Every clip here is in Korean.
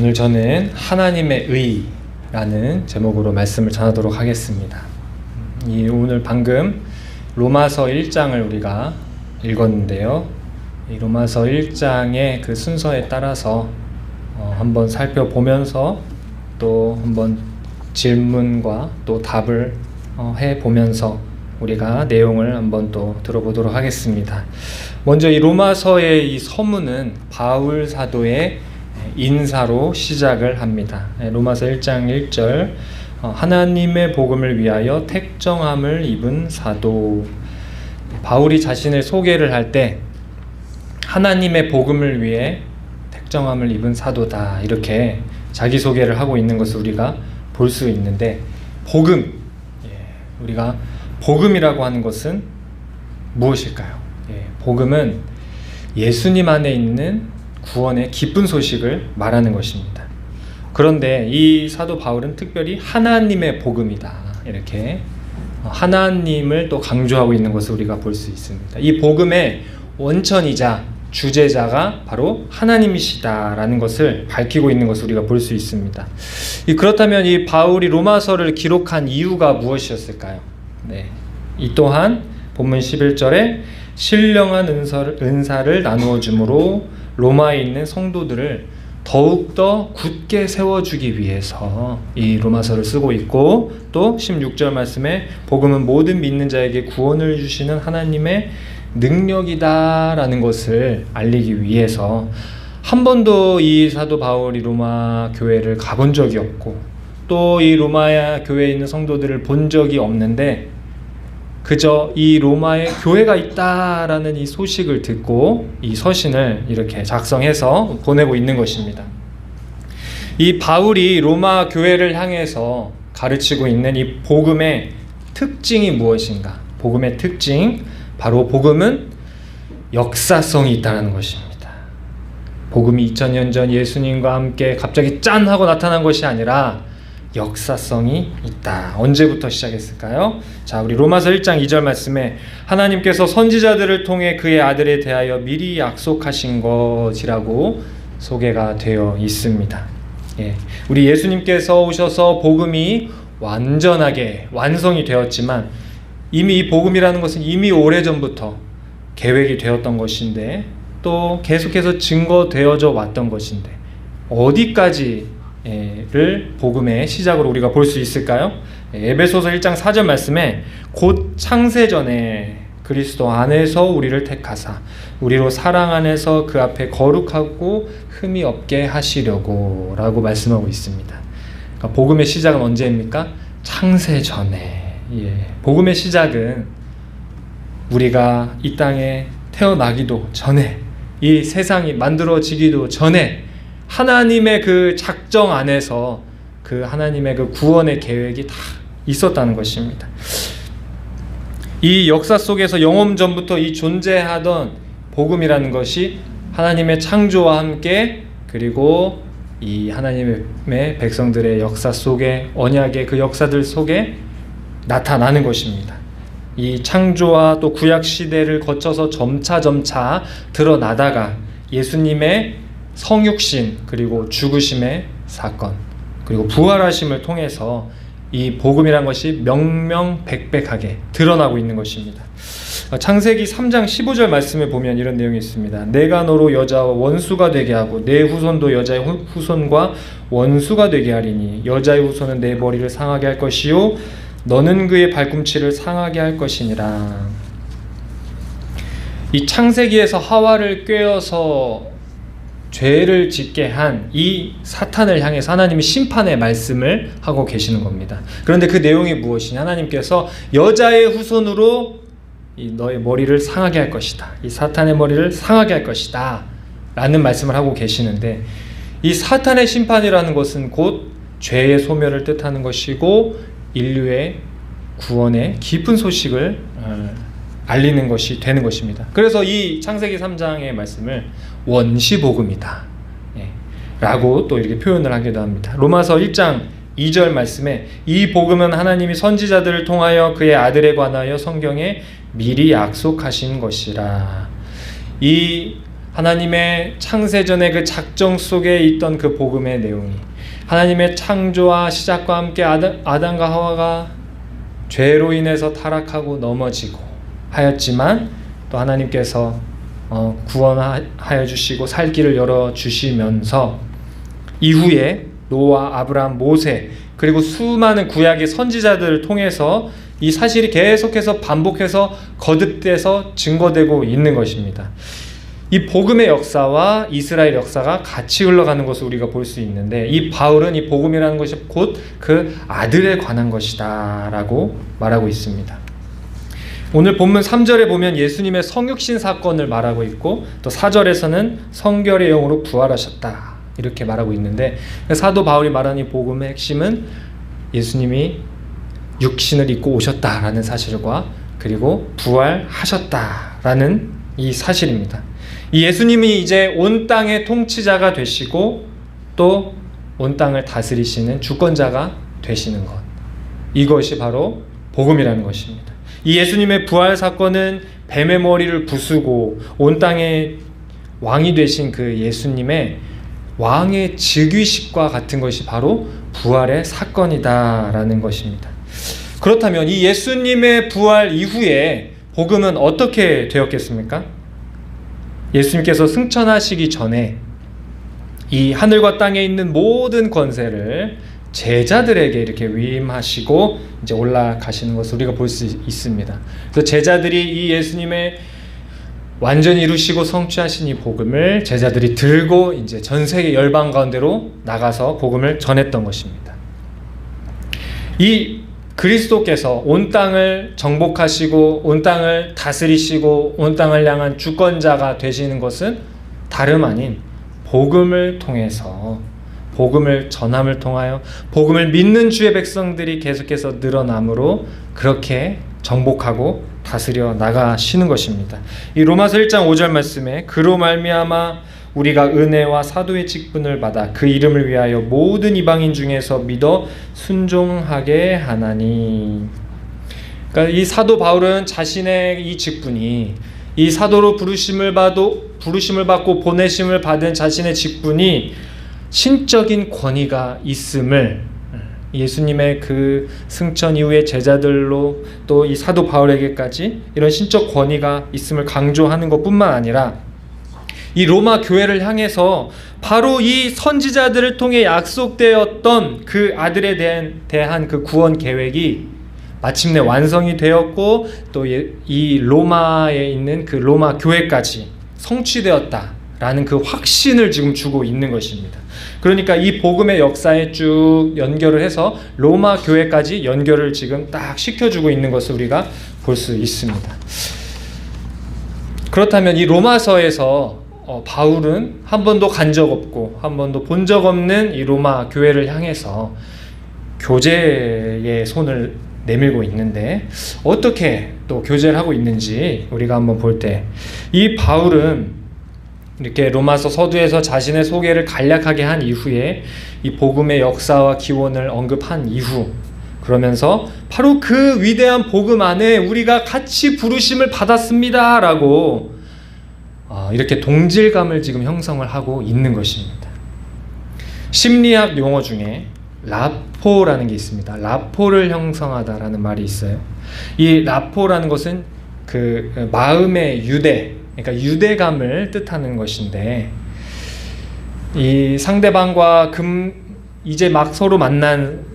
오늘 저는 하나님의 의라는 제목으로 말씀을 전하도록 하겠습니다. 오늘 방금 로마서 1장을 우리가 읽었는데요. 이 로마서 1장의 그 순서에 따라서 한번 살펴보면서 또 한번 질문과 또 답을 해보면서 우리가 내용을 한번 또 들어보도록 하겠습니다. 먼저 이 로마서의 이 서문은 바울 사도의 인사로 시작을 합니다. 로마서 1장 1절 하나님의 복음을 위하여 택정함을 입은 사도. 바울이 자신을 소개를 할 때 하나님의 복음을 위해 택정함을 입은 사도다, 이렇게 자기소개를 하고 있는 것을 우리가 볼 수 있는데, 복음, 우리가 복음이라고 하는 것은 무엇일까요? 복음은 예수님 안에 있는 구원의 기쁜 소식을 말하는 것입니다. 그런데 이 사도 바울은 특별히 하나님의 복음이다, 이렇게 하나님을 또 강조하고 있는 것을 우리가 볼 수 있습니다. 이 복음의 원천이자 주제자가 바로 하나님이시다라는 것을 밝히고 있는 것을 우리가 볼 수 있습니다. 그렇다면 이 바울이 로마서를 기록한 이유가 무엇이었을까요? 이 또한 본문 11절에 신령한 은사를 나누어 주므로 로마에 있는 성도들을 더욱더 굳게 세워주기 위해서 이 로마서를 쓰고 있고, 또 16절 말씀에 복음은 모든 믿는 자에게 구원을 주시는 하나님의 능력이다라는 것을 알리기 위해서, 한 번도 이 사도 바울이 로마 교회를 가본 적이 없고 또 이 로마 교회에 있는 성도들을 본 적이 없는데 그저 이 로마에 교회가 있다라는 이 소식을 듣고 이 서신을 이렇게 작성해서 보내고 있는 것입니다. 이 바울이 로마 교회를 향해서 가르치고 있는 이 복음의 특징이 무엇인가? 복음의 특징, 바로 복음은 역사성이 있다는 것입니다. 복음이 2000년 전 예수님과 함께 갑자기 짠 하고 나타난 것이 아니라 역사성이 있다. 언제부터 시작했을까요? 자, 우리 로마서 1장 2절 말씀에 하나님께서 선지자들을 통해 그의 아들에 대하여 미리 약속하신 것이라고 소개가 되어 있습니다. 우리 예수님께서 오셔서 복음이 완전하게 완성이 되었지만, 이미 이 복음이라는 것은 이미 오래전부터 계획이 되었던 것인데, 또 계속해서 증거되어져 왔던 것인데, 어디까지 를 복음의 시작으로 우리가 볼 수 있을까요? 에베소서 1장 4절 말씀에 곧 창세전에 그리스도 안에서 우리를 택하사 우리로 사랑 안에서 그 앞에 거룩하고 흠이 없게 하시려고 라고 말씀하고 있습니다. 그러니까 복음의 시작은 언제입니까? 창세전에. 복음의 시작은 우리가 이 땅에 태어나기도 전에, 이 세상이 만들어지기도 전에 하나님의 그 작정 안에서 그 하나님의 그 구원의 계획이 다 있었다는 것입니다. 이 역사 속에서 영원 전부터 이 존재하던 복음이라는 것이 하나님의 창조와 함께, 그리고 이 하나님의 백성들의 역사 속에, 언약의 그 역사들 속에 나타나는 것입니다. 이 창조와 또 구약 시대를 거쳐서 점차 드러나다가 예수님의 성육신, 그리고 죽으심의 사건, 그리고 부활하심을 통해서 이 복음이란 것이 명명백백하게 드러나고 있는 것입니다. 창세기 3장 15절 말씀에 보면 이런 내용이 있습니다. 내가 너로 여자와 원수가 되게 하고 내 후손도 여자의 후손과 원수가 되게 하리니 여자의 후손은 내 머리를 상하게 할 것이요 너는 그의 발꿈치를 상하게 할 것이니라. 이 창세기에서 하와를 꾀어서 죄를 짓게 한 이 사탄을 향해서 하나님이 심판의 말씀을 하고 계시는 겁니다. 그런데 그 내용이 무엇이냐? 하나님께서 여자의 후손으로 너의 머리를 상하게 할 것이다, 이 사탄의 머리를 상하게 할 것이다 라는 말씀을 하고 계시는데, 이 사탄의 심판이라는 것은 곧 죄의 소멸을 뜻하는 것이고 인류의 구원의 깊은 소식을 알리는 것이 되는 것입니다. 그래서 이 창세기 3장의 말씀을 원시복음이다 라고 또 이렇게 표현을 하기도 합니다. 로마서 1장 2절 말씀에 이 복음은 하나님이 선지자들을 통하여 그의 아들에 관하여 성경에 미리 약속하신 것이라. 이 하나님의 창세전의 그 작정 속에 있던 그 복음의 내용이, 하나님의 창조와 시작과 함께 아담과 하와가 죄로 인해서 타락하고 넘어지고 하였지만 또 하나님께서 구원하여 주시고 살 길을 열어주시면서 이후에 노아, 아브라함, 모세 그리고 수많은 구약의 선지자들을 통해서 이 사실이 계속해서 반복해서 거듭돼서 증거되고 있는 것입니다. 이 복음의 역사와 이스라엘 역사가 같이 흘러가는 것을 우리가 볼 수 있는데, 이 바울은 이 복음이라는 것이 곧 그 아들에 관한 것이다 라고 말하고 있습니다. 오늘 본문 3절에 보면 예수님의 성육신 사건을 말하고 있고, 또 4절에서는 성결의 영으로 부활하셨다 이렇게 말하고 있는데, 사도 바울이 말하는 이 복음의 핵심은 예수님이 육신을 입고 오셨다라는 사실과 그리고 부활하셨다라는 이 사실입니다. 이 예수님이 이제 온 땅의 통치자가 되시고 또 온 땅을 다스리시는 주권자가 되시는 것, 이것이 바로 복음이라는 것입니다. 이 예수님의 부활 사건은 뱀의 머리를 부수고 온 땅의 왕이 되신 그 예수님의 왕의 즉위식과 같은 것이 바로 부활의 사건이다라는 것입니다. 그렇다면 이 예수님의 부활 이후에 복음은 어떻게 되었겠습니까? 예수님께서 승천하시기 전에 이 하늘과 땅에 있는 모든 권세를 제자들에게 이렇게 위임하시고 이제 올라가시는 것을 우리가 볼 수 있습니다. 그래서 제자들이 이 예수님의 완전히 이루시고 성취하신 이 복음을 제자들이 들고 이제 전 세계 열방 가운데로 나가서 복음을 전했던 것입니다. 이 그리스도께서 온 땅을 정복하시고 온 땅을 다스리시고 온 땅을 향한 주권자가 되시는 것은 다름 아닌 복음을 통해서, 복음을 전함을 통하여 복음을 믿는 주의 백성들이 계속해서 늘어남으로 그렇게 정복하고 다스려 나가시는 것입니다. 이 로마서 1장 5절 말씀에 그로 말미암아 우리가 은혜와 사도의 직분을 받아 그 이름을 위하여 모든 이방인 중에서 믿어 순종하게 하나니. 그러니까 이 사도 바울은 자신의 이 직분이, 이 사도로 부르심을 받고 보내심을 받은 자신의 직분이 신적인 권위가 있음을, 예수님의 그 승천 이후의 제자들로 또 이 사도 바울에게까지 이런 신적 권위가 있음을 강조하는 것뿐만 아니라 이 로마 교회를 향해서 바로 이 선지자들을 통해 약속되었던 그 아들에 대한 그 구원 계획이 마침내 완성이 되었고 또 이 로마에 있는 그 로마 교회까지 성취되었다라는 그 확신을 지금 주고 있는 것입니다. 그러니까 이 복음의 역사에 쭉 연결을 해서 로마 교회까지 연결을 지금 딱 시켜주고 있는 것을 우리가 볼 수 있습니다. 그렇다면 이 로마서에서 바울은 한 번도 간 적 없고 한 번도 본 적 없는 이 로마 교회를 향해서 교제의 손을 내밀고 있는데 어떻게 또 교제를 하고 있는지 우리가 한번 볼 때, 이 바울은 이렇게 로마서 서두에서 자신의 소개를 간략하게 한 이후에 이 복음의 역사와 기원을 언급한 이후, 그러면서 바로 그 위대한 복음 안에 우리가 같이 부르심을 받았습니다 라고 이렇게 동질감을 지금 형성을 하고 있는 것입니다. 심리학 용어 중에 라포라는 게 있습니다. 라포를 형성하다라는 말이 있어요. 이 라포라는 것은 그 마음의 유대, 그러니까 유대감을 뜻하는 것인데, 이 상대방과 이제 막 서로 만난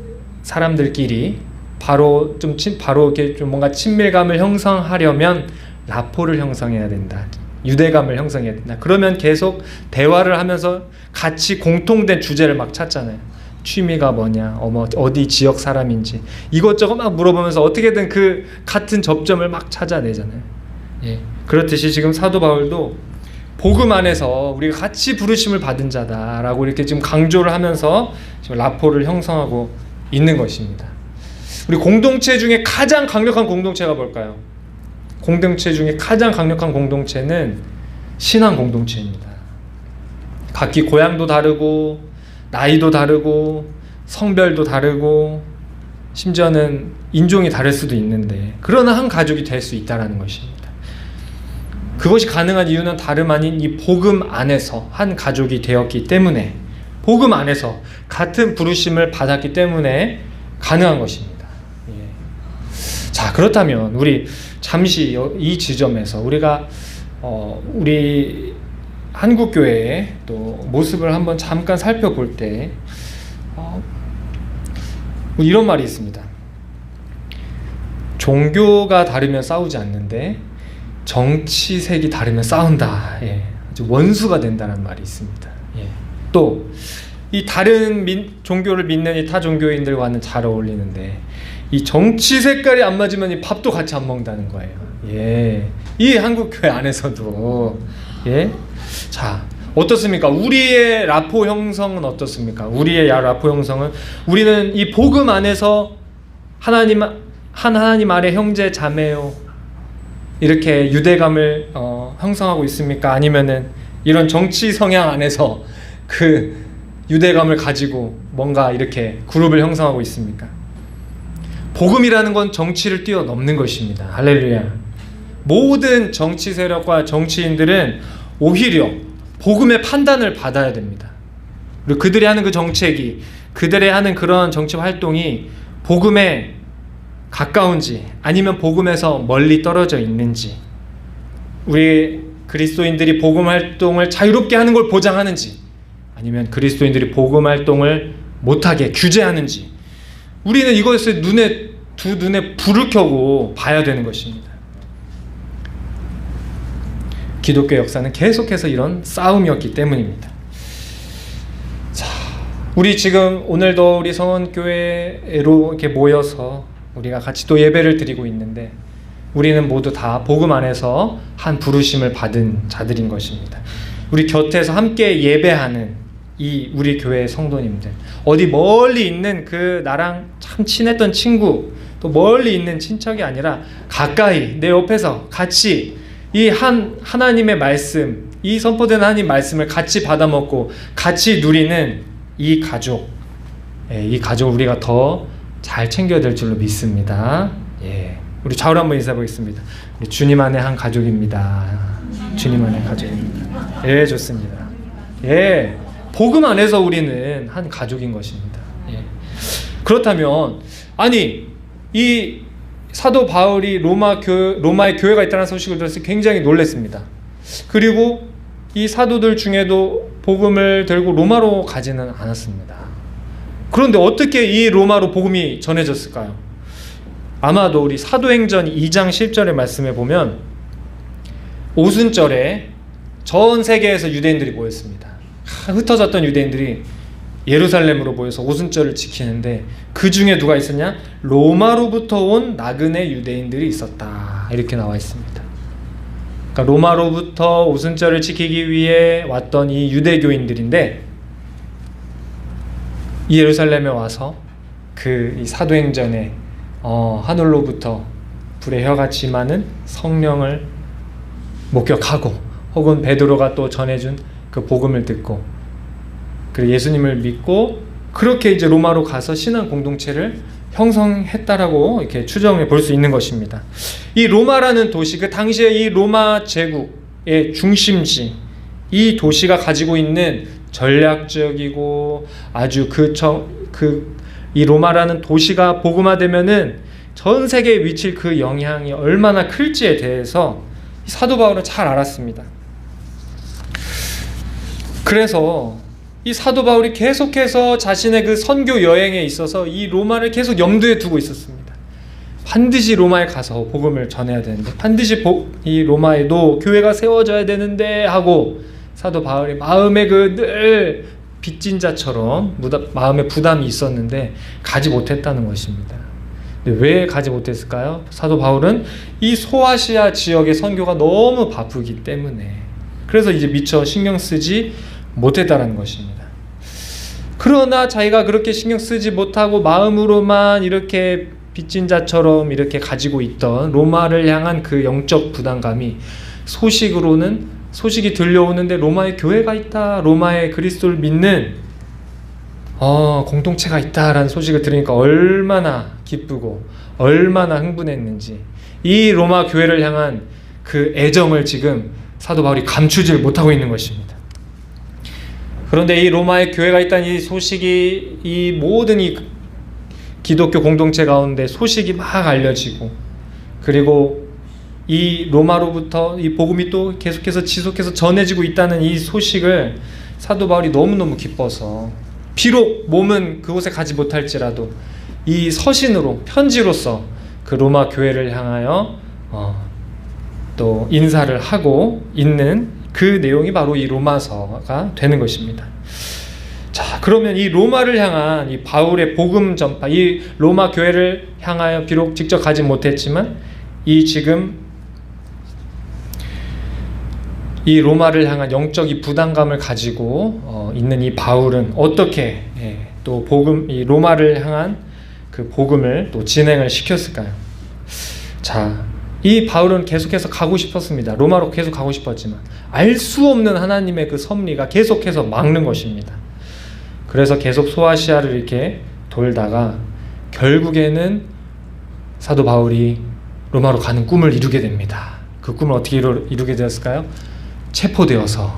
사람들끼리 바로 이렇게 좀 뭔가 친밀감을 형성하려면 라포를 형성해야 된다. 유대감을 형성해야 된다. 그러면 계속 대화를 하면서 같이 공통된 주제를 막 찾잖아요. 취미가 뭐냐, 어디 지역 사람인지 이것저것 막 물어보면서 어떻게든 그 같은 접점을 막 찾아내잖아요. 예. 그렇듯이 지금 사도 바울도 복음 안에서 우리가 같이 부르심을 받은 자다라고 이렇게 지금 강조를 하면서 지금 라포를 형성하고 있는 것입니다. 우리 공동체 중에 가장 강력한 공동체가 뭘까요? 공동체 중에 가장 강력한 공동체는 신앙 공동체입니다. 각기 고향도 다르고 나이도 다르고 성별도 다르고 심지어는 인종이 다를 수도 있는데, 그러나 한 가족이 될 수 있다는 것입니다. 그것이 가능한 이유는 다름 아닌 이 복음 안에서 한 가족이 되었기 때문에, 복음 안에서 같은 부르심을 받았기 때문에 가능한 것입니다. 예. 자, 그렇다면 우리 잠시 이 지점에서 우리가 우리 한국교회의 또 모습을 한번 잠깐 살펴볼 때 이런 말이 있습니다. 종교가 다르면 싸우지 않는데 정치색이 다르면 싸운다. 예. 아주 원수가 된다는 말이 있습니다. 예. 또 이 다른 종교를 믿는 이 타 종교인들과는 잘 어울리는데 이 정치 색깔이 안 맞으면 이 밥도 같이 안 먹는다는 거예요. 예. 이 한국교회 안에서도 예. 자, 어떻습니까? 우리의 라포 형성은 어떻습니까? 우리의 라포 형성은 우리는 이 복음 안에서 하나님 아래 형제 자매요 이렇게 유대감을 형성하고 있습니까? 아니면은 이런 정치 성향 안에서 그 유대감을 가지고 뭔가 이렇게 그룹을 형성하고 있습니까? 복음이라는 건 정치를 뛰어넘는 것입니다. 할렐루야. 모든 정치 세력과 정치인들은 오히려 복음의 판단을 받아야 됩니다. 그리고 그들이 하는 그 정책이, 그들의 하는 그런 정치 활동이 복음에 가까운지 아니면 복음에서 멀리 떨어져 있는지, 우리 그리스도인들이 복음 활동을 자유롭게 하는 걸 보장하는지 아니면 그리스도인들이 복음 활동을 못하게 규제하는지, 우리는 이것을 두 눈에 불을 켜고 봐야 되는 것입니다. 기독교 역사는 계속해서 이런 싸움이었기 때문입니다. 자, 우리 지금 오늘도 우리 성원교회로 이렇게 모여서 우리가 같이 또 예배를 드리고 있는데, 우리는 모두 다 복음 안에서 한 부르심을 받은 자들인 것입니다. 우리 곁에서 함께 예배하는 이 우리 교회의 성도님들, 어디 멀리 있는 그 나랑 참 친했던 친구, 또 멀리 있는 친척이 아니라 가까이 내 옆에서 같이 이 하나님의 말씀, 이 선포된 하나님 말씀을 같이 받아먹고 같이 누리는 이 가족, 이 가족을 우리가 더 잘 챙겨야 될 줄로 믿습니다. 예. 우리 좌우로 한번 인사해 보겠습니다. 우리 주님 안에 한 가족입니다. 주님 안에 가족입니다. 예, 좋습니다. 예, 복음 안에서 우리는 한 가족인 것입니다. 예. 그렇다면 아니 이 사도 바울이 로마에 교회가 있다는 소식을 들었을 때 굉장히 놀랐습니다. 그리고 이 사도들 중에도 복음을 들고 로마로 가지는 않았습니다. 그런데 어떻게 이 로마로 복음이 전해졌을까요? 아마도 우리 사도행전 2장 10절의 말씀에 보면 오순절에 전 세계에서 유대인들이 모였습니다. 흩어졌던 유대인들이 예루살렘으로 모여서 오순절을 지키는데 그 중에 누가 있었냐? 로마로부터 온 나그네 유대인들이 있었다. 이렇게 나와 있습니다. 그러니까 로마로부터 오순절을 지키기 위해 왔던 이 유대교인들인데, 이 예루살렘에 와서 이 사도행전에 하늘로부터 불의 혀같이 임하는 성령을 목격하고, 혹은 베드로가 또 전해준 그 복음을 듣고, 그리고 예수님을 믿고, 그렇게 이제 로마로 가서 신앙 공동체를 형성했다라고 이렇게 추정해 볼 수 있는 것입니다. 이 로마라는 도시, 그 당시에 이 로마 제국의 중심지, 이 도시가 가지고 있는 전략적이고 아주 이 로마라는 도시가 복음화되면은 전 세계에 미칠 그 영향이 얼마나 클지에 대해서 사도 바울은 잘 알았습니다. 그래서 이 사도 바울이 계속해서 자신의 그 선교 여행에 있어서 이 로마를 계속 염두에 두고 있었습니다. 반드시 로마에 가서 복음을 전해야 되는데, 반드시 이 로마에도 교회가 세워져야 되는데 하고, 사도 바울이 마음에 늘 빚진 자처럼 마음에 부담이 있었는데 가지 못했다는 것입니다. 근데 왜 가지 못했을까요? 사도 바울은 이 소아시아 지역의 선교가 너무 바쁘기 때문에, 그래서 이제 미처 신경 쓰지 못했다는 것입니다. 그러나 자기가 그렇게 신경 쓰지 못하고 마음으로만 이렇게 빚진 자처럼 이렇게 가지고 있던 로마를 향한 그 영적 부담감이 소식이 들려오는데 로마에 교회가 있다, 로마에 그리스도를 믿는 공동체가 있다라는 소식을 들으니까 얼마나 기쁘고 얼마나 흥분했는지, 이 로마 교회를 향한 그 애정을 지금 사도 바울이 감추질 못하고 있는 것입니다. 그런데 이 로마에 교회가 있다는 이 소식이 이 모든 이 기독교 공동체 가운데 소식이 막 알려지고, 그리고 이 로마로부터 이 복음이 또 계속해서 지속해서 전해지고 있다는 이 소식을 사도 바울이 너무너무 기뻐서, 비록 몸은 그곳에 가지 못할지라도 이 서신으로, 편지로서 그 로마 교회를 향하여 또 인사를 하고 있는 그 내용이 바로 이 로마서가 되는 것입니다. 자, 그러면 이 로마를 향한 이 바울의 복음 전파, 이 로마 교회를 향하여 비록 직접 가지 못했지만 이 지금 이 로마를 향한 영적 이 부담감을 가지고 있는 이 바울은 어떻게 또 복음, 이 로마를 향한 그 복음을 또 진행을 시켰을까요? 자, 이 바울은 계속해서 가고 싶었습니다. 로마로 계속 가고 싶었지만 알 수 없는 하나님의 그 섭리가 계속해서 막는 것입니다. 그래서 계속 소아시아를 이렇게 돌다가 결국에는 사도 바울이 로마로 가는 꿈을 이루게 됩니다. 그 꿈을 어떻게 이루게 되었을까요? 체포되어서,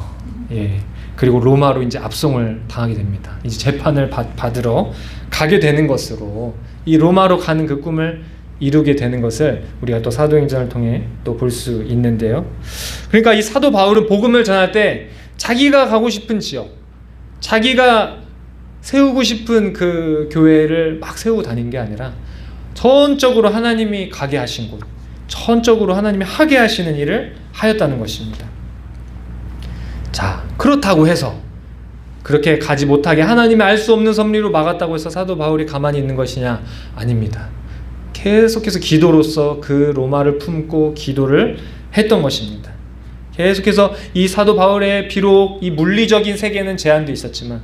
그리고 로마로 이제 압송을 당하게 됩니다. 이제 재판을 받으러 가게 되는 것으로 이 로마로 가는 그 꿈을 이루게 되는 것을 우리가 또 사도행전을 통해 또 볼 수 있는데요. 그러니까 이 사도 바울은 복음을 전할 때 자기가 가고 싶은 지역, 자기가 세우고 싶은 그 교회를 막 세우고 다닌 게 아니라 전적으로 하나님이 가게 하신 곳, 전적으로 하나님이 하게 하시는 일을 하였다는 것입니다. 자, 그렇다고 해서 그렇게 가지 못하게 하나님의 알 수 없는 섭리로 막았다고 해서 사도 바울이 가만히 있는 것이냐? 아닙니다. 계속해서 기도로서 그 로마를 품고 기도를 했던 것입니다. 계속해서 이 사도 바울의 비록 이 물리적인 세계는 제한도 있었지만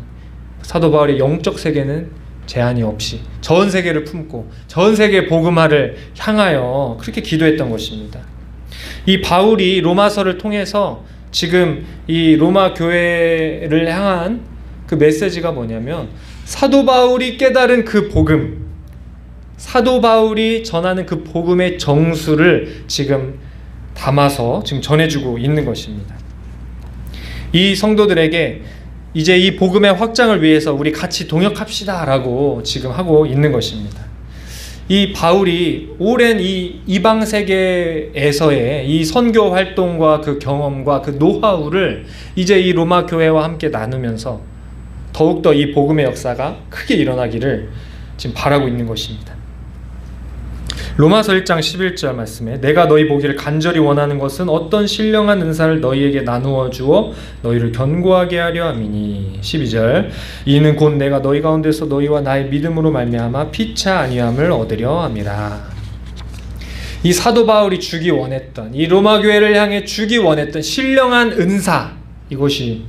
사도 바울의 영적 세계는 제한이 없이 전 세계를 품고 전 세계 복음화를 향하여 그렇게 기도했던 것입니다. 이 바울이 로마서를 통해서 지금 이 로마 교회를 향한 그 메시지가 뭐냐면, 사도 바울이 깨달은 그 복음, 사도 바울이 전하는 그 복음의 정수를 지금 담아서 지금 전해주고 있는 것입니다. 이 성도들에게 이제 이 복음의 확장을 위해서 우리 같이 동역합시다 라고 지금 하고 있는 것입니다. 이 바울이 오랜 이 이방 세계에서의 이 선교 활동과 그 경험과 그 노하우를 이제 이 로마 교회와 함께 나누면서 더욱더 이 복음의 역사가 크게 일어나기를 지금 바라고 있는 것입니다. 로마서 1장 11절 말씀에 내가 너희 보기를 간절히 원하는 것은 어떤 신령한 은사를 너희에게 나누어 주어 너희를 견고하게 하려 함이니. 12절 이는 곧 내가 너희 가운데서 너희와 나의 믿음으로 말미암아 피차 아니함을 얻으려 함이라. 이 사도 바울이 주기 원했던, 이 로마 교회를 향해 주기 원했던 신령한 은사, 이것이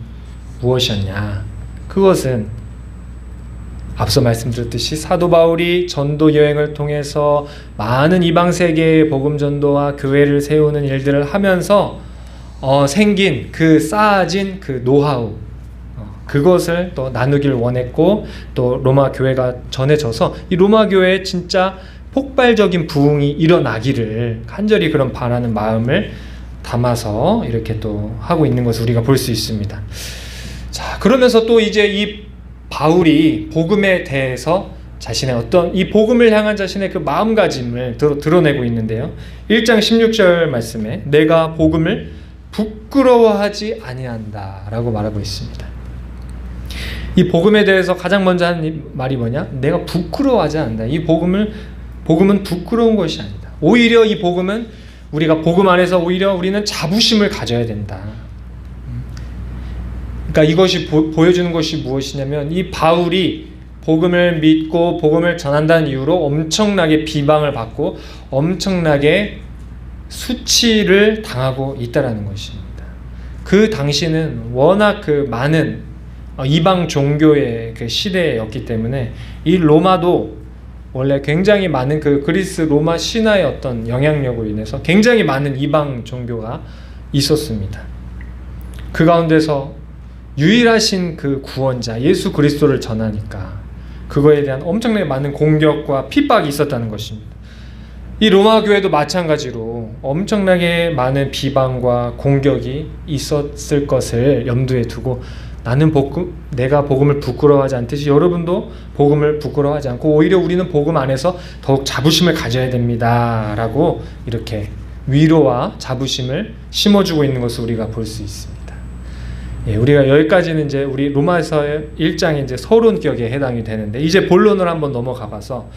무엇이었냐? 그것은 앞서 말씀드렸듯이 사도 바울이 전도 여행을 통해서 많은 이방 세계의 복음 전도와 교회를 세우는 일들을 하면서 생긴 그 쌓아진 그 노하우, 그것을 또 나누길 원했고, 또 로마 교회가 전해져서 이 로마 교회에 진짜 폭발적인 부흥이 일어나기를 간절히 그런 바라는 마음을 담아서 이렇게 또 하고 있는 것을 우리가 볼 수 있습니다. 자, 그러면서 또 이제 이 바울이 복음에 대해서 자신의 어떤 이 복음을 향한 자신의 그 마음가짐을 드러내고 있는데요. 1장 16절 말씀에 내가 복음을 부끄러워하지 아니한다 라고 말하고 있습니다. 이 복음에 대해서 가장 먼저 하는 말이 뭐냐? 내가 부끄러워하지 않는다. 이 복음은 부끄러운 것이 아니다. 오히려 이 복음은 우리가 복음 안에서 오히려 우리는 자부심을 가져야 된다. 그러니까 이것이 보여주는 것이 무엇이냐면, 이 바울이 복음을 믿고 복음을 전한다는 이유로 엄청나게 비방을 받고 엄청나게 수치를 당하고 있다라는 것입니다. 그 당시는 워낙 그 많은 이방 종교의 그 시대였기 때문에 이 로마도 원래 굉장히 많은 그 그리스 로마 신화의 어떤 영향력으로 인해서 굉장히 많은 이방 종교가 있었습니다. 그 가운데서 유일하신 그 구원자 예수 그리스도를 전하니까 그거에 대한 엄청나게 많은 공격과 핍박이 있었다는 것입니다. 이 로마 교회도 마찬가지로 엄청나게 많은 비방과 공격이 있었을 것을 염두에 두고 내가 복음을 부끄러워하지 않듯이 여러분도 복음을 부끄러워하지 않고 오히려 우리는 복음 안에서 더욱 자부심을 가져야 됩니다 라고 이렇게 위로와 자부심을 심어주고 있는 것을 우리가 볼 수 있습니다. 예, 우리가 여기까지는 이제 우리 로마서 1장의 이제 서론격에 해당이 되는데, 이제 본론을 한번 넘어가 봐서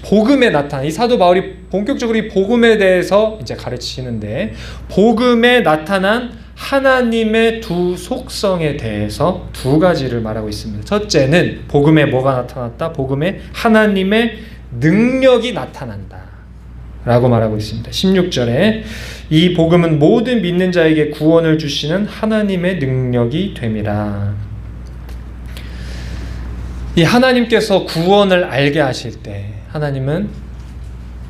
복음에 나타난 이 사도 바울이 본격적으로 이 복음에 대해서 이제 가르치시는데, 복음에 나타난 하나님의 두 속성에 대해서 두 가지를 말하고 있습니다. 첫째는 복음에 뭐가 나타났다? 복음에 하나님의 능력이 나타난다 라고 말하고 있습니다. 16절에 이 복음은 모든 믿는 자에게 구원을 주시는 하나님의 능력이 됨이라. 이 하나님께서 구원을 알게 하실 때 하나님은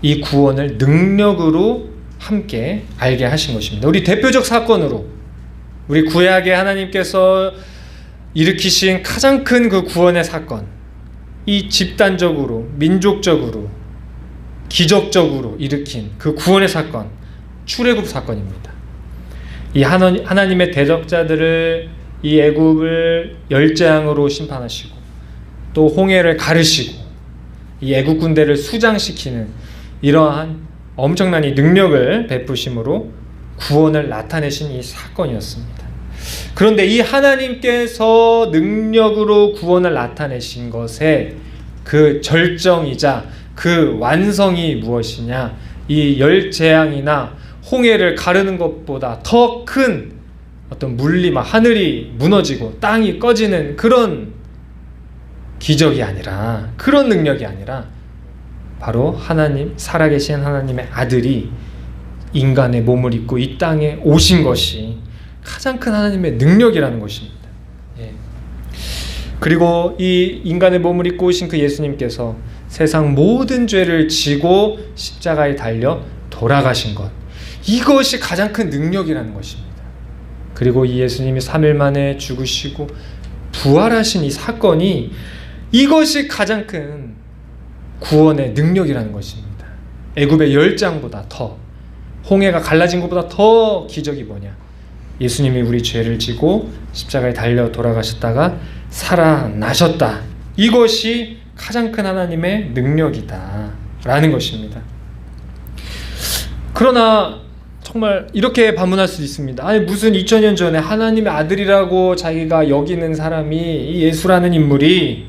이 구원을 능력으로 함께 알게 하신 것입니다. 우리 대표적 사건으로 우리 구약의 하나님께서 일으키신 가장 큰 그 구원의 사건, 이 집단적으로 민족적으로 기적적으로 일으킨 그 구원의 사건, 출애굽 사건입니다. 이 하나님의 대적자들을 이 애굽을 열재앙으로 심판하시고 또 홍해를 가르시고 이 애굽 군대를 수장시키는 이러한 엄청난 이 능력을 베푸심으로 구원을 나타내신 이 사건이었습니다. 그런데 이 하나님께서 능력으로 구원을 나타내신 것의 그 절정이자 그 완성이 무엇이냐? 이 열재앙이나 홍해를 가르는 것보다 더 큰 어떤 물리막, 하늘이 무너지고 땅이 꺼지는 그런 기적이 아니라, 그런 능력이 아니라 바로 하나님, 살아계신 하나님의 아들이 인간의 몸을 입고 이 땅에 오신 것이 가장 큰 하나님의 능력이라는 것입니다. 예. 그리고 이 인간의 몸을 입고 오신 그 예수님께서 세상 모든 죄를 지고 십자가에 달려 돌아가신 것, 이것이 가장 큰 능력이라는 것입니다. 그리고 이 예수님이 3일 만에 죽으시고 부활하신 이 사건이, 이것이 가장 큰 구원의 능력이라는 것입니다. 애굽의 열장보다 더, 홍해가 갈라진 것보다 더 기적이 뭐냐? 예수님이 우리 죄를 지고 십자가에 달려 돌아가셨다가 살아나셨다. 이것이 가장 큰 하나님의 능력이다 라는 것입니다. 그러나 정말 이렇게 반문할 수 있습니다. 아니, 무슨 2000년 전에 하나님의 아들이라고 자기가 여기는 사람이, 이 예수라는 인물이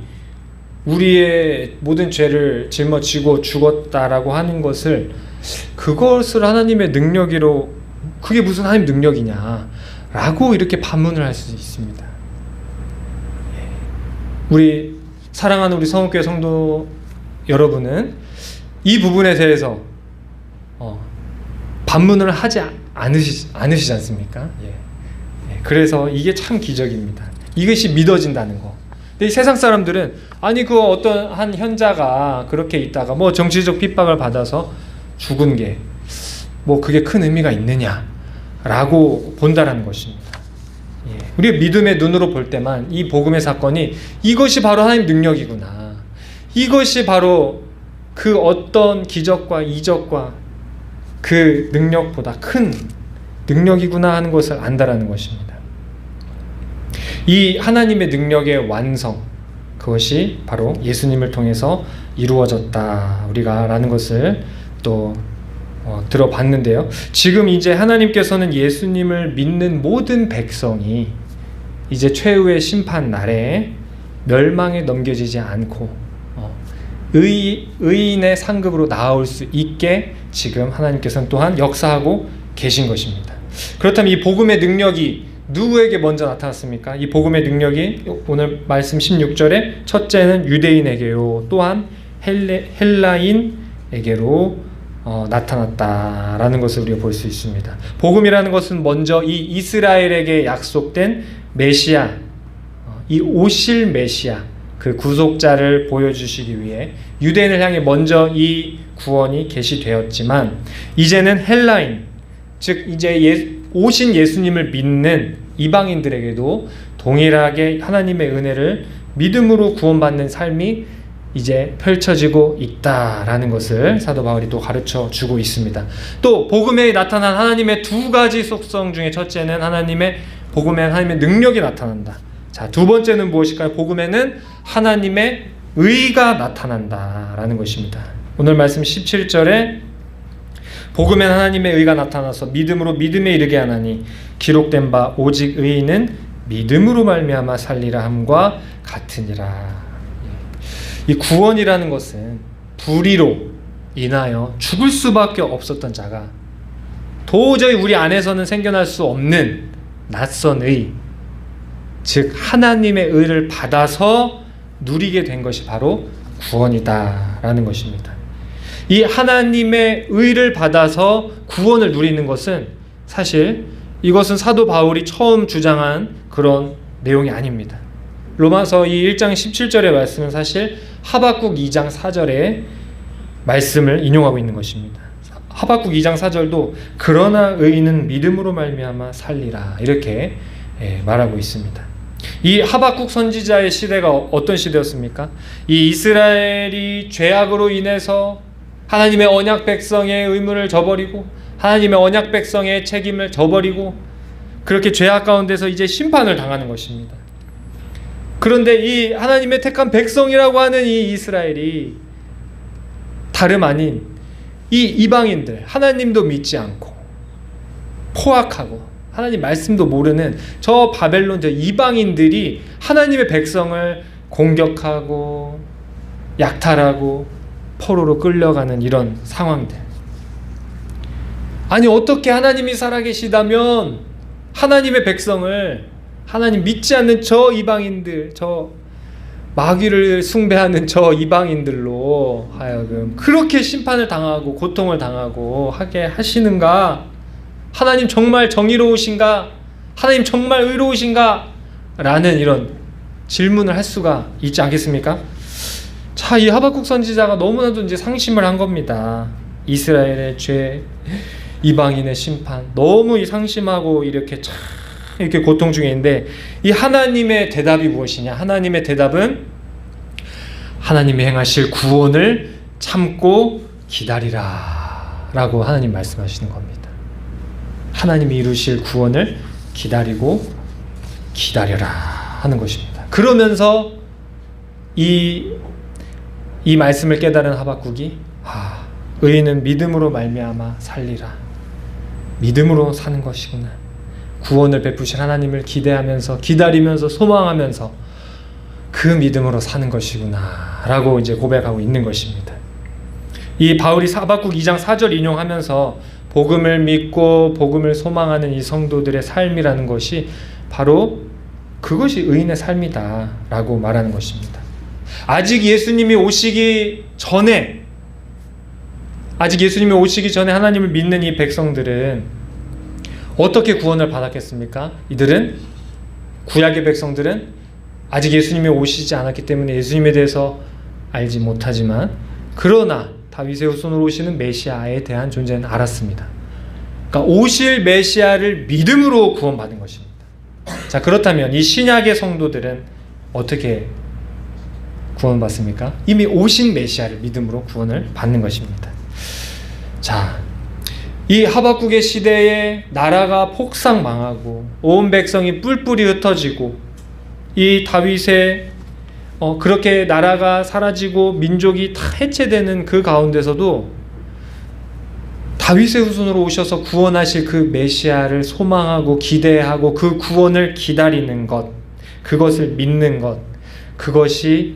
우리의 모든 죄를 짊어지고 죽었다라고 하는 것을, 그것을 하나님의 능력으로, 그게 무슨 하나님 능력이냐 라고 이렇게 반문을 할 수 있습니다. 우리 사랑하는 우리 성읍교회 성도 여러분은 이 부분에 대해서 반문을 하지 않으시지 않습니까? 그래서 이게 참 기적입니다. 이것이 믿어진다는 거. 근데 이 세상 사람들은 아니, 그 어떤 한 현자가 그렇게 있다가 뭐 정치적 핍박을 받아서 죽은 게 뭐 그게 큰 의미가 있느냐라고 본다라는 것입니다. 우리가 믿음의 눈으로 볼 때만 이 복음의 사건이, 이것이 바로 하나님 능력이구나, 이것이 바로 그 어떤 기적과 이적과 그 능력보다 큰 능력이구나 하는 것을 안다라는 것입니다. 이 하나님의 능력의 완성, 그것이 바로 예수님을 통해서 이루어졌다 우리가 라는 것을 또 들어봤는데요. 지금 이제 하나님께서는 예수님을 믿는 모든 백성이 이제 최후의 심판 날에 멸망에 넘겨지지 않고 의인의 상급으로 나아올 수 있게 지금 하나님께서는 또한 역사하고 계신 것입니다. 그렇다면 이 복음의 능력이 누구에게 먼저 나타났습니까? 이 복음의 능력이 오늘 말씀 16절에 첫째는 유대인에게요, 또한 헬라인에게로 나타났다라는 것을 우리가 볼 수 있습니다. 복음이라는 것은 먼저 이 이스라엘에게 약속된 메시아, 이 오실 메시아, 그 구속자를 보여주시기 위해 유대인을 향해 먼저 이 구원이 계시되었지만, 이제는 헬라인, 즉 이제 오신 예수님을 믿는 이방인들에게도 동일하게 하나님의 은혜를 믿음으로 구원받는 삶이 이제 펼쳐지고 있다라는 것을 사도 바울이 또 가르쳐 주고 있습니다. 또 복음에 나타난 하나님의 두 가지 속성 중에 첫째는 복음에 하나님의 능력이 나타난다. 자, 두 번째는 무엇일까요? 복음에는 하나님의 의가 나타난다라는 것입니다. 오늘 말씀 17절에 복음엔 하나님의 의가 나타나서 믿음으로 믿음에 이르게 하나니 기록된 바 오직 의인은 믿음으로 말미암아 살리라 함과 같으니라. 이 구원이라는 것은 불의로 인하여 죽을 수밖에 없었던 자가 도저히 우리 안에서는 생겨날 수 없는 낯선 의, 즉 하나님의 의를 받아서 누리게 된 것이 바로 구원이다라는 것입니다. 이 하나님의 의를 받아서 구원을 누리는 것은 사실 이것은 사도 바울이 처음 주장한 그런 내용이 아닙니다. 로마서 이 1장 17절의 말씀은 사실 하박국 2장 4절의 말씀을 인용하고 있는 것입니다. 하박국 2장 4절도 그러나 의인은 믿음으로 말미암아 살리라 이렇게 말하고 있습니다. 이 하박국 선지자의 시대가 어떤 시대였습니까? 이 이스라엘이 죄악으로 인해서 하나님의 언약 백성의 의무를 저버리고 하나님의 언약 백성의 책임을 저버리고 그렇게 죄악 가운데서 이제 심판을 당하는 것입니다. 그런데 이 하나님의 택한 백성이라고 하는 이 이스라엘이 다름 아닌 이 이방인들, 하나님도 믿지 않고 포악하고 하나님 말씀도 모르는 저 바벨론 저 이방인들이 하나님의 백성을 공격하고 약탈하고 포로로 끌려가는 이런 상황들. 아니 어떻게 하나님이 살아계시다면 하나님의 백성을 하나님 믿지 않는 저 이방인들, 저 마귀를 숭배하는 저 이방인들로 하여금 그렇게 심판을 당하고 고통을 당하고 하게 하시는가? 하나님 정말 정의로우신가? 하나님 정말 의로우신가? 라는 이런 질문을 할 수가 있지 않겠습니까? 자, 이 하박국 선지자가 너무나도 이제 상심을 한 겁니다. 이스라엘의 죄, 이방인의 심판, 너무 상심하고 이렇게 참 이렇게 고통 중에 있는데 이 하나님의 대답이 무엇이냐? 하나님의 대답은 하나님이 행하실 구원을 참고 기다리라 라고 하나님 말씀하시는 겁니다. 하나님이 이루실 구원을 기다리고 기다려라 하는 것입니다. 그러면서 이 말씀을 깨달은 하박국이 의인은 믿음으로 말미암아 살리라. 믿음으로 사는 것이구나. 구원을 베푸신 하나님을 기대하면서 기다리면서 소망하면서 그 믿음으로 사는 것이구나 라고 이제 고백하고 있는 것입니다. 이 바울이 하박국 2장 4절 인용하면서 복음을 믿고 복음을 소망하는 이 성도들의 삶이라는 것이 바로 그것이 의인의 삶이다 라고 말하는 것입니다. 아직 예수님이 오시기 전에 하나님을 믿는 이 백성들은 어떻게 구원을 받았겠습니까? 이들은 구약의 백성들은 아직 예수님이 오시지 않았기 때문에 예수님에 대해서 알지 못하지만 그러나 다윗의 후손으로 오시는 메시아에 대한 존재는 알았습니다. 그러니까 오실 메시아를 믿음으로 구원받은 것입니다. 자, 그렇다면 이 신약의 성도들은 어떻게 구원받습니까? 이미 오신 메시아를 믿음으로 구원을 받는 것입니다. 자, 이 하박국의 시대에 나라가 폭삭 망하고 온 백성이 뿔뿔이 흩어지고 이 다윗의 그렇게 나라가 사라지고 민족이 다 해체되는 그 가운데서도 다윗의 후손으로 오셔서 구원하실 그 메시아를 소망하고 기대하고 그 구원을 기다리는 것, 그것을 믿는 것, 그것이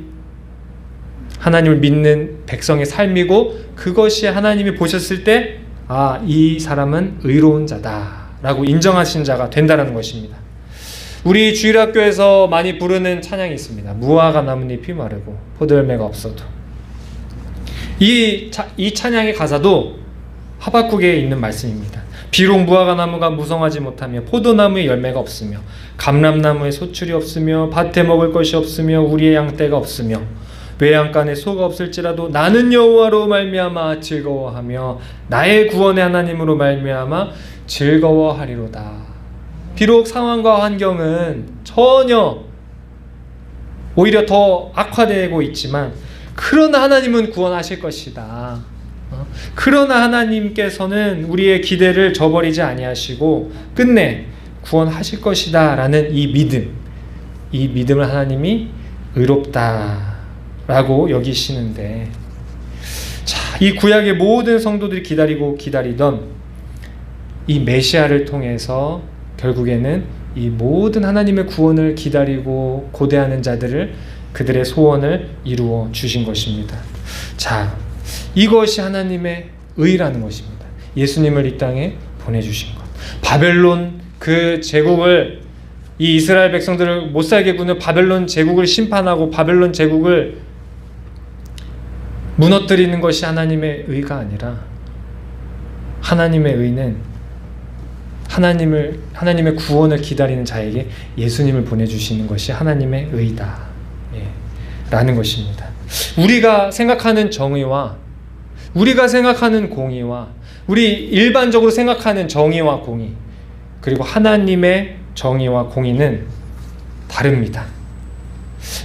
하나님을 믿는 백성의 삶이고 그것이 하나님이 보셨을 때 이 사람은 의로운 자다 라고 인정하신 자가 된다는 것입니다. 우리 주일학교에서 많이 부르는 찬양이 있습니다. 무화과 나뭇잎이 마르고 포도열매가 없어도. 이 찬양의 가사도 하박국에 있는 말씀입니다. 비록 무화과 나무가 무성하지 못하며 포도나무에 열매가 없으며 감람나무에 소출이 없으며 밭에 먹을 것이 없으며 우리의 양떼가 없으며 외양간에 소가 없을지라도 나는 여호와로 말미암아 즐거워하며 나의 구원의 하나님으로 말미암아 즐거워하리로다. 비록 상황과 환경은 전혀 오히려 더 악화되고 있지만 그러나 하나님은 구원하실 것이다. 그러나 하나님께서는 우리의 기대를 저버리지 아니하시고 끝내 구원하실 것이다 라는 이 믿음을 하나님이 의롭다라고 여기시는데, 자, 이 구약의 모든 성도들이 기다리던 이 메시아를 통해서 결국에는 이 모든 하나님의 구원을 기다리고 고대하는 자들을, 그들의 소원을 이루어 주신 것입니다. 자, 이것이 하나님의 의라는 것입니다. 예수님을 이 땅에 보내주신 것. 바벨론 그 제국을, 이 이스라엘 백성들을 못살게 구는 바벨론 제국을 심판하고 바벨론 제국을 무너뜨리는 것이 하나님의 의가 아니라, 하나님의 의는 하나님의 구원을 기다리는 자에게 예수님을 보내주시는 것이 하나님의 의다, 라는 것입니다. 우리가 생각하는 정의와 우리가 생각하는 공의와 우리 일반적으로 생각하는 정의와 공의, 그리고 하나님의 정의와 공의는 다릅니다.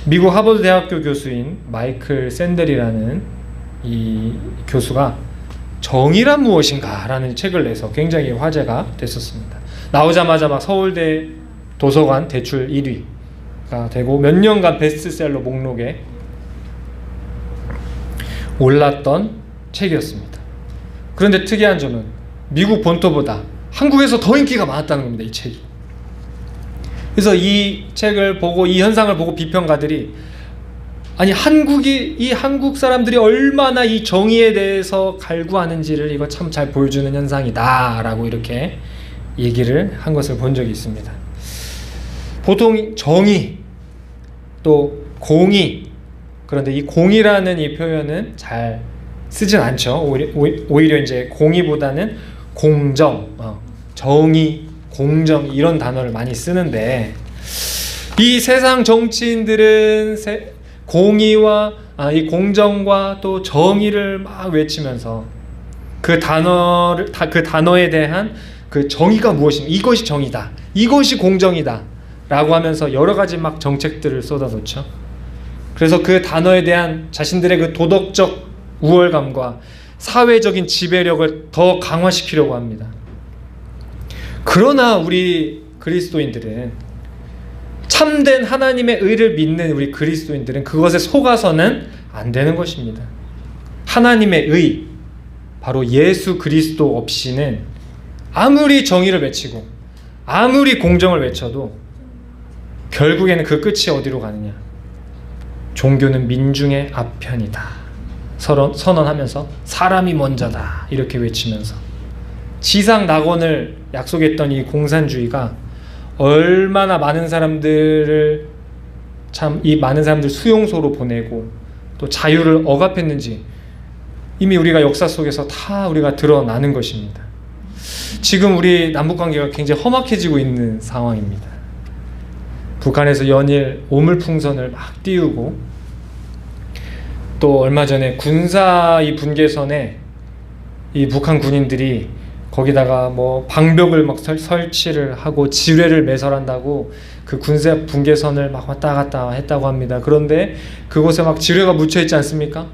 미국 하버드 대학교 교수인 마이클 샌델이라는 이 교수가 정의란 무엇인가 라는 책을 내서 굉장히 화제가 됐었습니다. 나오자마자 막 서울대 도서관 대출 1위가 되고 몇 년간 베스트셀러 목록에 올랐던 책이었습니다. 그런데 특이한 점은 미국 본토보다 한국에서 더 인기가 많았다는 겁니다, 이 책이. 그래서 이 책을 보고, 이 현상을 보고 비평가들이, 아니 이 한국 사람들이 얼마나 이 정의에 대해서 갈구하는지를 이거 참 잘 보여주는 현상이다 라고 이렇게 얘기를 한 것을 본 적이 있습니다. 보통 정의 또 공의, 그런데 이 공의라는 이 표현은 잘 쓰진 않죠. 오히려 이제 공의보다는 공정, 정의, 공정 이런 단어를 많이 쓰는데, 이 세상 정치인들은 공의와 이 공정과 또 정의를 막 외치면서 그 단어에 대한 그 정의가 무엇인가, 이것이 정의다, 이것이 공정이다 라고 하면서 여러 가지 막 정책들을 쏟아놓죠. 그래서 그 단어에 대한 자신들의 그 도덕적 우월감과 사회적인 지배력을 더 강화시키려고 합니다. 그러나 우리 그리스도인들은, 참된 하나님의 의를 믿는 우리 그리스도인들은 그것에 속아서는 안 되는 것입니다. 하나님의 의, 바로 예수 그리스도 없이는 아무리 정의를 외치고 아무리 공정을 외쳐도 결국에는 그 끝이 어디로 가느냐, 종교는 민중의 앞편이다 선언하면서 사람이 먼저다 이렇게 외치면서 지상 낙원을 약속했던 이 공산주의가 얼마나 많은 사람들을 이 많은 사람들 수용소로 보내고 또 자유를 억압했는지 이미 우리가 역사 속에서 다 우리가 드러나는 것입니다. 지금 우리 남북관계가 굉장히 험악해지고 있는 상황입니다. 북한에서 연일 오물풍선을 막 띄우고, 또 얼마 전에 군사 이 분계선에 이 북한 군인들이 거기다가 뭐 방벽을 막 설치를 하고 지뢰를 매설한다고 그 군사 분계선을 막 왔다 갔다 했다고 합니다. 그런데 그곳에 막 지뢰가 묻혀 있지 않습니까?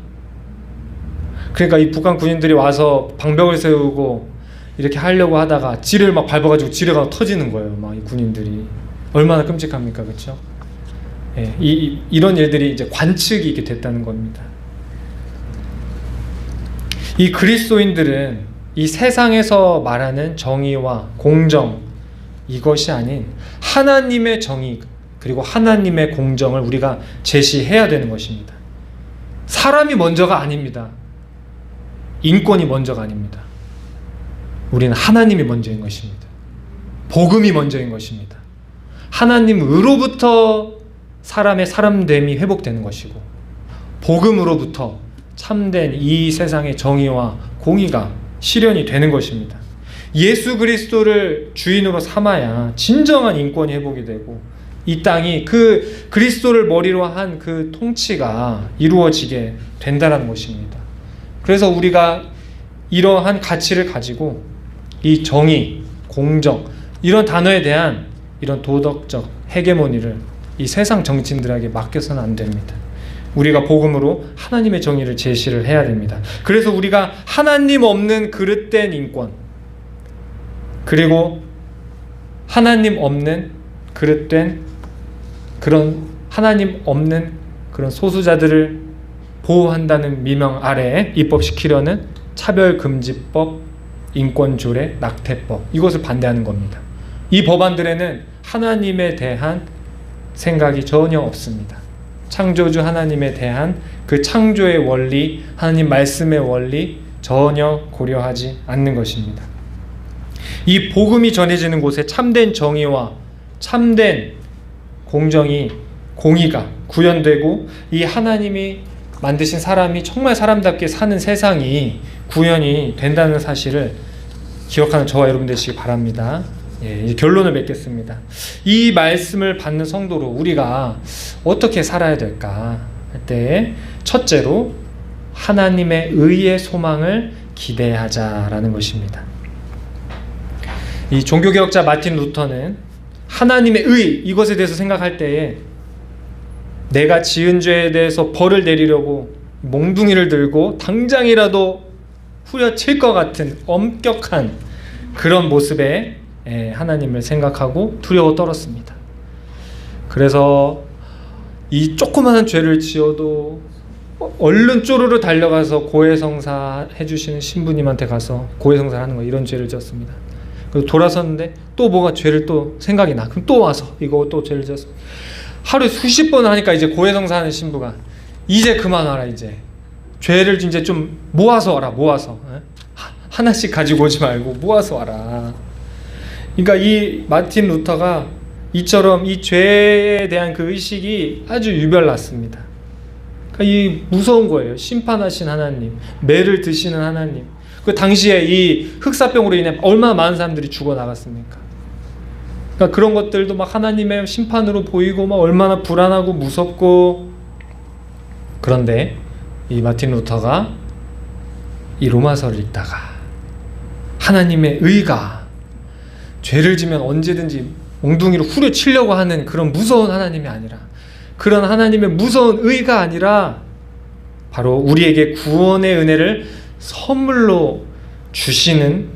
그러니까 이 북한 군인들이 와서 방벽을 세우고 이렇게 하려고 하다가 지뢰를 막 밟아가지고 지뢰가 터지는 거예요. 막 이 군인들이 얼마나 끔찍합니까, 그렇죠? 예, 이런 일들이 이제 관측이 이렇게 됐다는 겁니다. 이 그리스도인들은 이 세상에서 말하는 정의와 공정, 이것이 아닌 하나님의 정의 그리고 하나님의 공정을 우리가 제시해야 되는 것입니다. 사람이 먼저가 아닙니다. 인권이 먼저가 아닙니다. 우리는 하나님이 먼저인 것입니다. 복음이 먼저인 것입니다. 하나님으로부터 사람의 사람됨이 회복되는 것이고, 복음으로부터 참된 이 세상의 정의와 공의가 실현이 되는 것입니다. 예수 그리스도를 주인으로 삼아야 진정한 인권이 회복이 되고, 이 땅이 그 그리스도를 머리로 한 그 통치가 이루어지게 된다는 것입니다. 그래서 우리가 이러한 가치를 가지고 이 정의, 공정 이런 단어에 대한 이런 도덕적 헤게모니를 이 세상 정치인들에게 맡겨서는 안 됩니다. 우리가 복음으로 하나님의 정의를 제시를 해야 됩니다. 그래서 우리가 하나님 없는 그릇된 인권, 그리고 하나님 없는 그릇된 그런 하나님 없는 그런 소수자들을 보호한다는 미명 아래에 입법시키려는 차별금지법, 인권조례, 낙태법, 이것을 반대하는 겁니다. 이 법안들에는 하나님에 대한 생각이 전혀 없습니다. 창조주 하나님에 대한 그 창조의 원리, 하나님 말씀의 원리 전혀 고려하지 않는 것입니다. 이 복음이 전해지는 곳에 참된 정의와 참된 공의가 구현되고 이 하나님이 만드신 사람이 정말 사람답게 사는 세상이 구현이 된다는 사실을 기억하는 저와 여러분 되시기 바랍니다. 이제 결론을 맺겠습니다. 이 말씀을 받는 성도로 우리가 어떻게 살아야 될까 할 때, 첫째로 하나님의 의의 소망을 기대하자라는 것입니다. 이 종교개혁자 마틴 루터는 하나님의 의, 이것에 대해서 생각할 때에 내가 지은 죄에 대해서 벌을 내리려고 몽둥이를 들고 당장이라도 후려칠 것 같은 엄격한 그런 모습에 하나님을 생각하고 두려워 떨었습니다. 그래서 이 조그마한 죄를 지어도 얼른 쪼르르 달려가서 고해성사 해주시는 신부님한테 가서 고해성사를 하는 거, 이런 죄를 지었습니다. 그리고 돌아섰는데 또 뭐가 죄를 또 생각이 나. 그럼 또 와서 이거 또 죄를 지었어. 하루에 수십 번 하니까 이제 고해성사하는 신부가 이제 그만 와라, 이제 죄를 이제 좀 모아서 와라, 모아서 하나씩 가지고 오지 말고 모아서 와라. 그러니까 이 마틴 루터가 이처럼 이 죄에 대한 그 의식이 아주 유별났습니다. 그러니까 이 무서운 거예요. 심판하신 하나님, 매를 드시는 하나님. 그 당시에 이 흑사병으로 인해 얼마나 많은 사람들이 죽어 나갔습니까? 그러니까 그런 것들도 막 하나님의 심판으로 보이고 막 얼마나 불안하고 무섭고. 그런데 이 마틴 루터가 이 로마서를 읽다가 하나님의 의가 죄를 지면 언제든지 몽둥이로 후려치려고 하는 그런 무서운 하나님이 아니라, 그런 하나님의 무서운 의가 아니라 바로 우리에게 구원의 은혜를 선물로 주시는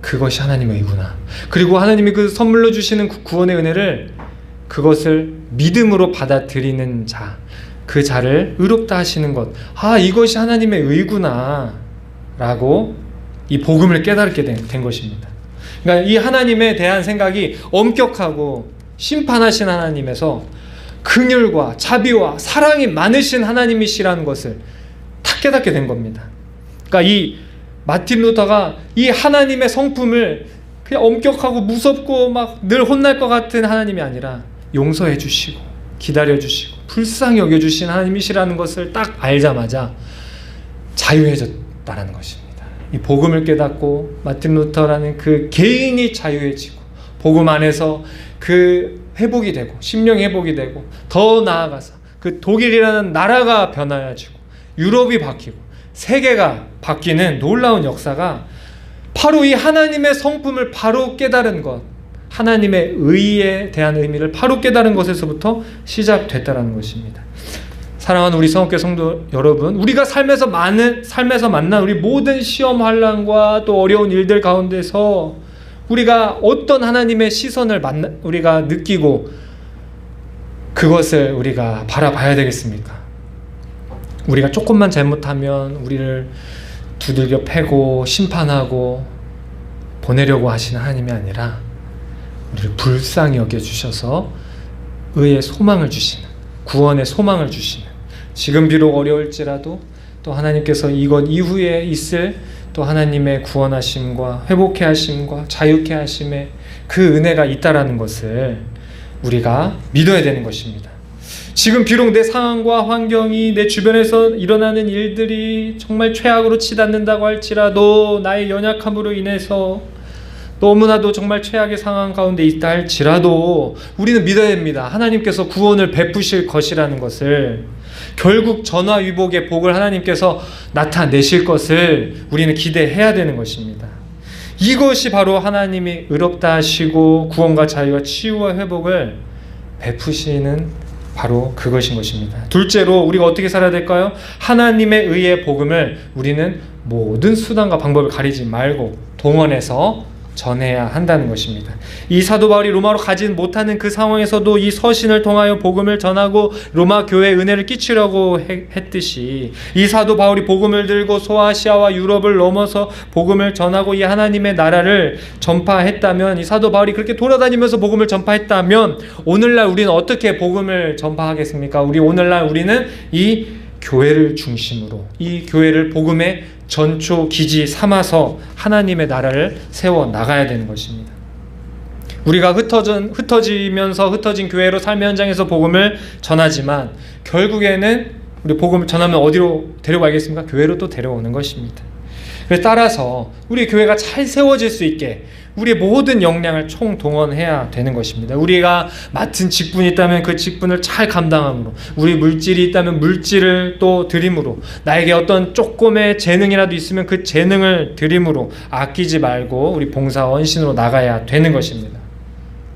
그것이 하나님의 의구나. 그리고 하나님이 그 선물로 주시는 구원의 은혜를, 그것을 믿음으로 받아들이는 자, 그 자를 의롭다 하시는 것, 이것이 하나님의 의구나 라고 이 복음을 깨닫게 된 것입니다. 그러니까 이 하나님에 대한 생각이 엄격하고 심판하신 하나님에서 긍휼과 자비와 사랑이 많으신 하나님이시라는 것을 다 깨닫게 된 겁니다. 그러니까 이 마틴 루터가 이 하나님의 성품을 그냥 엄격하고 무섭고 막 늘 혼날 것 같은 하나님이 아니라 용서해 주시고 기다려 주시고 불쌍히 여겨 주신 하나님이시라는 것을 딱 알자마자 자유해졌다라는 것입니다. 이 복음을 깨닫고 마틴 루터라는 그 개인이 자유해지고 복음 안에서 그 회복이 되고 심령이 회복이 되고, 더 나아가서 그 독일이라는 나라가 변화해지고 유럽이 바뀌고 세계가 바뀌는 놀라운 역사가 바로 이 하나님의 성품을 바로 깨달은 것, 하나님의 의에 대한 의미를 바로 깨달은 것에서부터 시작됐다는 것입니다. 사랑하는 우리 성업교 성도 여러분, 우리가 삶에서 만난 우리 모든 시험 환난과 또 어려운 일들 가운데서 우리가 어떤 하나님의 시선을 우리가 느끼고 그것을 우리가 바라봐야 되겠습니까? 우리가 조금만 잘못하면 우리를 두들겨 패고 심판하고 보내려고 하시는 하나님이 아니라 우리를 불쌍히 여겨주셔서 의의 소망을 주시는, 구원의 소망을 주시는, 지금 비록 어려울지라도 또 하나님께서 이것 이후에 있을 또 하나님의 구원하심과 회복해 하심과 자유케 하심의 그 은혜가 있다라는 것을 우리가 믿어야 되는 것입니다. 지금 비록 내 상황과 환경이, 내 주변에서 일어나는 일들이 정말 최악으로 치닫는다고 할지라도, 나의 연약함으로 인해서 너무나도 정말 최악의 상황 가운데 있다 할지라도 우리는 믿어야 됩니다. 하나님께서 구원을 베푸실 것이라는 것을, 결국 전화위복의 복을 하나님께서 나타내실 것을 우리는 기대해야 되는 것입니다. 이것이 바로 하나님이 의롭다 하시고 구원과 자유와 치유와 회복을 베푸시는 바로 그것인 것입니다. 둘째로 우리가 어떻게 살아야 될까요? 하나님의 의의 복음을 우리는 모든 수단과 방법을 가리지 말고 동원해서 전해야 한다는 것입니다. 이 사도 바울이 로마로 가지 못하는 그 상황에서도 이 서신을 통하여 복음을 전하고 로마 교회에 은혜를 끼치려고 했듯이 이 사도 바울이 복음을 들고 소아시아와 유럽을 넘어서 복음을 전하고 이 하나님의 나라를 전파했다면, 이 사도 바울이 그렇게 돌아다니면서 복음을 전파했다면 오늘날 우리는 어떻게 복음을 전파하겠습니까? 오늘날 우리는 이 교회를 중심으로, 이 교회를 복음의 전초 기지 삼아서 하나님의 나라를 세워 나가야 되는 것입니다. 우리가 흩어지면서 흩어진 교회로 삶의 현장에서 복음을 전하지만 결국에는 우리 복음을 전하면 어디로 데려가겠습니까? 교회로 또 데려오는 것입니다. 따라서 우리 교회가 잘 세워질 수 있게 우리의 모든 역량을 총동원해야 되는 것입니다. 우리가 맡은 직분이 있다면 그 직분을 잘 감당함으로, 우리 물질이 있다면 물질을 또 드림으로, 나에게 어떤 조금의 재능이라도 있으면 그 재능을 드림으로 아끼지 말고 우리 봉사 헌신으로 나가야 되는 것입니다.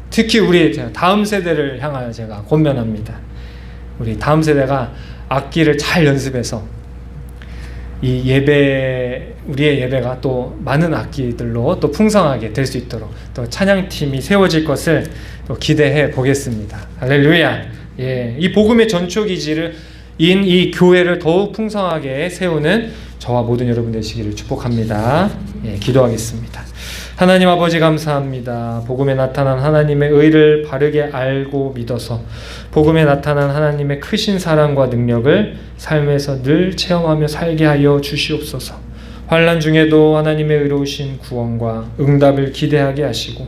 특히 우리 다음 세대를 향하여 제가 권면합니다. 우리 다음 세대가 악기를 잘 연습해서 이 우리의 예배가 또 많은 악기들로 또 풍성하게 될 수 있도록 또 찬양팀이 세워질 것을 또 기대해 보겠습니다. 할렐루야. 예, 이 복음의 전초기지를 이 교회를 더욱 풍성하게 세우는 저와 모든 여러분 되시기를 축복합니다. 예, 기도하겠습니다. 하나님 아버지 감사합니다. 복음에 나타난 하나님의 의를 바르게 알고 믿어서 복음에 나타난 하나님의 크신 사랑과 능력을 삶에서 늘 체험하며 살게 하여 주시옵소서. 환난 중에도 하나님의 의로우신 구원과 응답을 기대하게 하시고